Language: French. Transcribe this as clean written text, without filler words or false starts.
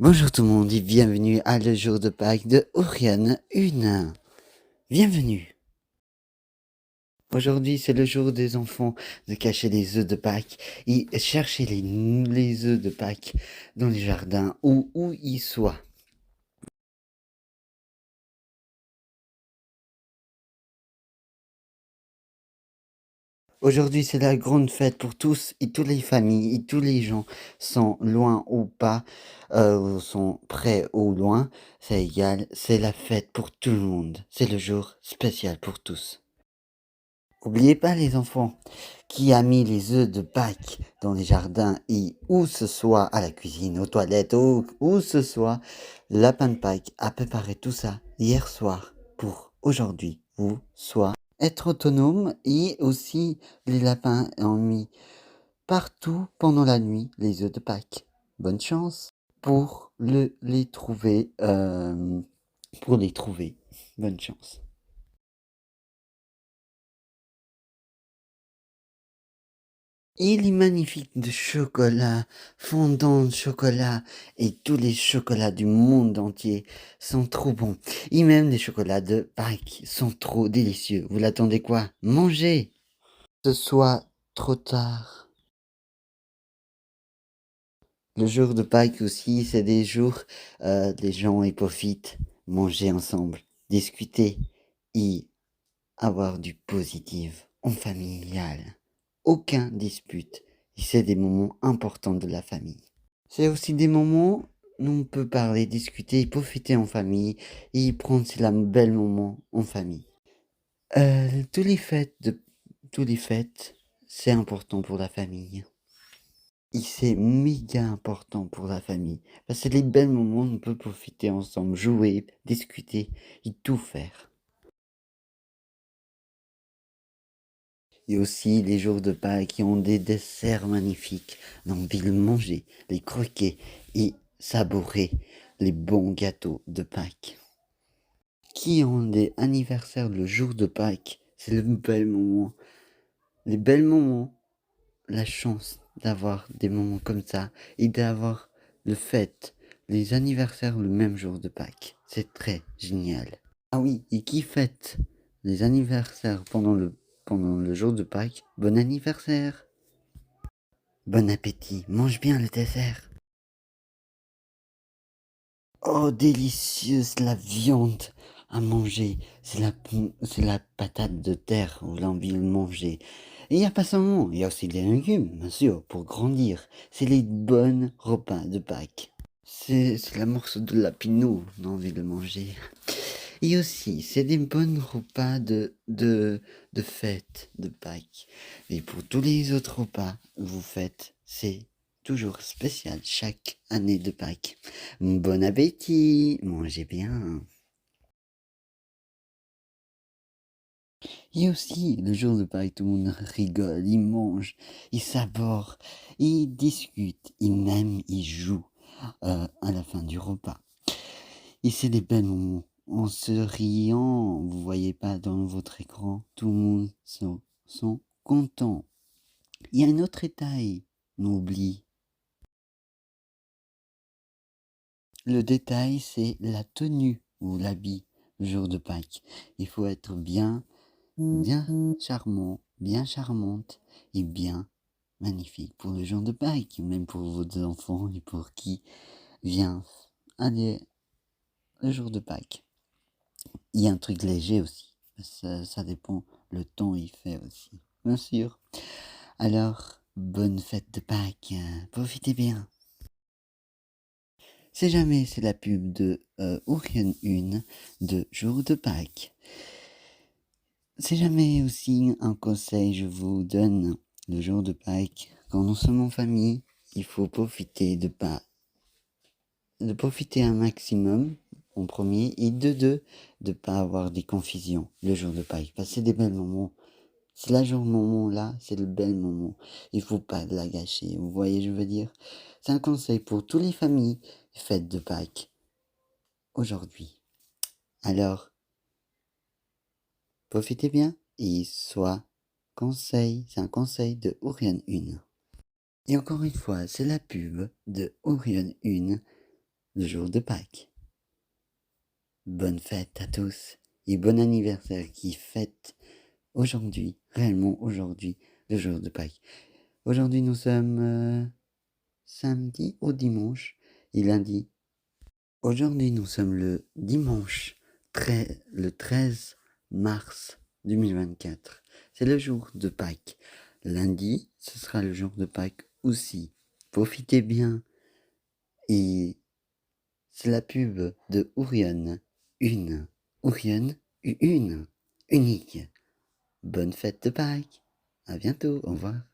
Bonjour tout le monde et bienvenue à le jour de Pâques de Oriane 1. Bienvenue. Aujourd'hui c'est le jour des enfants de cacher les œufs de Pâques et chercher les œufs de Pâques dans les jardins ou où ils soient. Aujourd'hui c'est la grande fête pour tous et toutes les familles et tous les gens sont loin ou pas, sont près ou loin, c'est égal, c'est la fête pour tout le monde. C'est le jour spécial pour tous. Oubliez pas les enfants, qui a mis les œufs de Pâques dans les jardins et où ce soit à la cuisine, aux toilettes, où ce soit, le lapin de Pâques a préparé tout ça hier soir pour aujourd'hui. Vous soit être autonome et aussi les lapins ont mis partout pendant la nuit les œufs de Pâques. Bonne chance pour les trouver, Bonne chance. Il est magnifique de chocolat, fondant de chocolat, et tous les chocolats du monde entier sont trop bons. Et même les chocolats de Pâques sont trop délicieux. Vous l'attendez quoi? Mangez! Ce soit trop tard. Le jour de Pâques aussi, c'est des jours, les gens y profitent, manger ensemble, discuter et avoir du positif en familial. Aucun dispute. Et c'est des moments importants de la famille. C'est aussi des moments où on peut parler, discuter, profiter en famille et prendre ces bel moment en famille. Tous les fêtes, tous les fêtes, c'est important pour la famille. Et c'est méga important pour la famille. Parce que c'est les belles moments où on peut profiter ensemble, jouer, discuter et tout faire. Et aussi les jours de Pâques qui ont des desserts magnifiques. On a envie de manger, les croquer et savourer les bons gâteaux de Pâques. Qui ont des anniversaires le jour de Pâques, c'est le bel moment. Les belles moments, la chance d'avoir des moments comme ça et d'avoir le fête, les anniversaires le même jour de Pâques. C'est très génial. Ah oui, et qui fête les anniversaires pendant le jour de Pâques? Bon anniversaire! Bon appétit, mange bien le dessert. Oh, délicieuse la viande à manger. C'est la patate de terre où l'on envie de manger. Et il n'y a pas seulement, il y a aussi des légumes, bien sûr, pour grandir. C'est les bons repas de Pâques. C'est la morceau de lapinot qu'on a envie de manger. Et aussi, c'est des bons repas de fête de Pâques. Et pour tous les autres repas que vous faites, c'est toujours spécial chaque année de Pâques. Bon appétit, mangez bien. Et aussi, le jour de Pâques, tout le monde rigole, il mange, il sabore, il discute, il même, il joue à la fin du repas. Et c'est des belles moments. En se riant, vous voyez pas dans votre écran, tout le monde sont contents. Il y a un autre détail, on oublie. Le détail, c'est la tenue ou l'habit le jour de Pâques. Il faut être bien charmant, bien charmante et bien magnifique pour le jour de Pâques, même pour vos enfants et pour qui vient aller le jour de Pâques. Il y a un truc léger aussi. Ça dépend le temps il fait aussi. Bien sûr. Alors, bonne fête de Pâques. Profitez bien. Si jamais c'est la pub de Orion 1 de jour de Pâques. Si jamais aussi un conseil je vous donne le jour de Pâques, quand nous sommes en famille, il faut profiter de profiter un maximum en premier et de deux, de pas avoir des confusions le jour de Pâques. Passer des belles moments. C'est la jour moment là, c'est le bel moment. Il faut pas la gâcher. Vous voyez, je veux dire. C'est un conseil pour toutes les familles. Fête de Pâques aujourd'hui. Alors, profitez bien et soit conseil, c'est un conseil de Orion 1. Et encore une fois, c'est la pub de Orion 1 le jour de Pâques. Bonne fête à tous et bon anniversaire qui fête aujourd'hui, réellement aujourd'hui, le jour de Pâques. Aujourd'hui nous sommes samedi ou dimanche et lundi. Aujourd'hui nous sommes le dimanche le 13 mars 2024. C'est le jour de Pâques. Lundi, ce sera le jour de Pâques aussi. Profitez bien. Et c'est la pub de Ourion. Ourion, une. Unique. Bonne fête de Pâques. À bientôt. Au revoir.